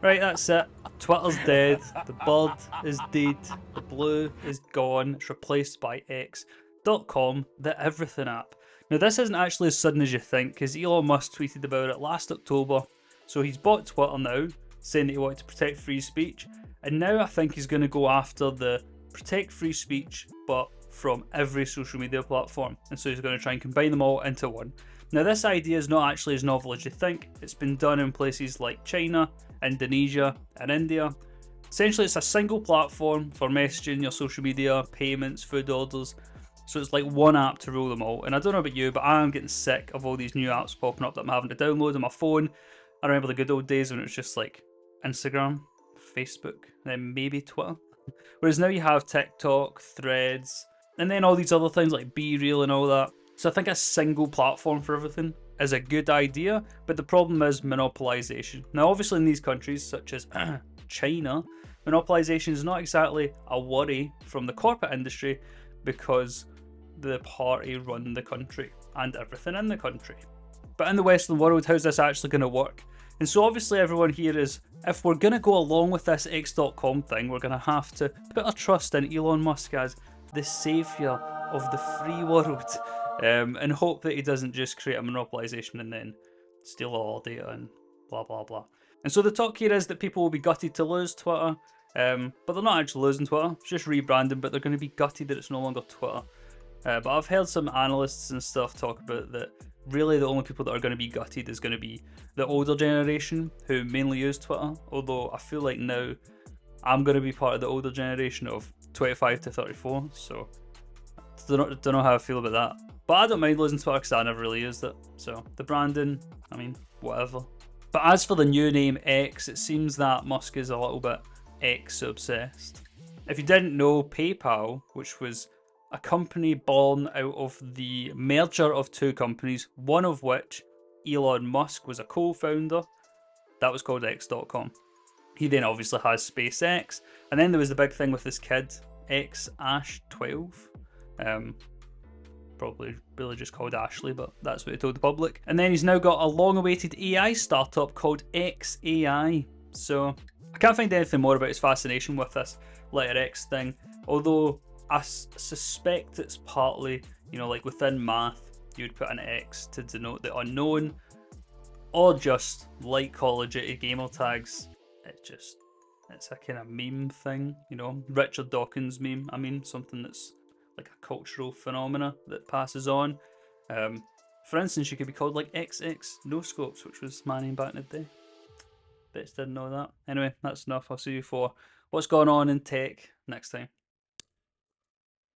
Right, that's it. Twitter's dead. The bird is dead. The blue is gone. It's replaced by X.com, the everything app. Now, this isn't actually as sudden as you think, because Elon Musk tweeted about it last October. So he's bought Twitter now, saying that he wanted to protect free speech. And now I think he's going to go after the protect free speech, but from every social media platform. And so he's going to try and combine them all into one. Now, this idea is not actually as novel as you think. It's been done in places like China, Indonesia, and India. Essentially, it's a single platform for messaging your social media, payments, food orders. So it's like one app to rule them all. And I don't know about you, but I'm getting sick of all these new apps popping up that I'm having to download on my phone. I remember the good old days when it was just like Instagram, Facebook, then maybe Twitter. Whereas now you have TikTok, Threads, and then all these other things like Be Real and all that. So I think a single platform for everything is a good idea, but the problem is monopolization. Now, obviously, in these countries such as China, monopolization is not exactly a worry from the corporate industry because the party run the country and everything in the country. But in the Western world, how's this actually going to work? And so obviously everyone here is, if we're going to go along with this X.com thing, we're going to have to put our trust in Elon Musk as the saviour of the free world, and hope that he doesn't just create a monopolization and then steal all our data and blah blah blah. And so the talk here is that people will be gutted to lose Twitter, but they're not actually losing Twitter, it's just rebranding, but they're going to be gutted that it's no longer Twitter. But I've heard some analysts and stuff talk about that really the only people that are going to be gutted is going to be the older generation who mainly use Twitter, although I feel like now I'm going to be part of the older generation of 25 to 34, so don't know how I feel about that. But I don't mind losing Twitter because I never really used it, so the branding, I mean, whatever. But as for the new name X, it seems that Musk is a little bit X obsessed. If you didn't know, PayPal, which was a company born out of the merger of two companies, one of which Elon Musk was a co-founder, that was called X.com. He then obviously has SpaceX, and then there was the big thing with this kid, X Ash 12. Probably really just called Ashley, but that's what he told the public. And then he's now got a long-awaited AI startup called XAI. So I can't find anything more about his fascination with this letter X thing, although I suspect it's partly, you know, like within math, you would put an X to denote the unknown, or just like Call of Duty gamer tags. It's a kind of meme thing, you know, Richard Dawkins meme. I mean, something that's like a cultural phenomena that passes on. For instance, you could be called like XX No Scopes, which was my name back in the day. Bet you didn't know that. Anyway, that's enough. I'll see you for what's going on in tech next time.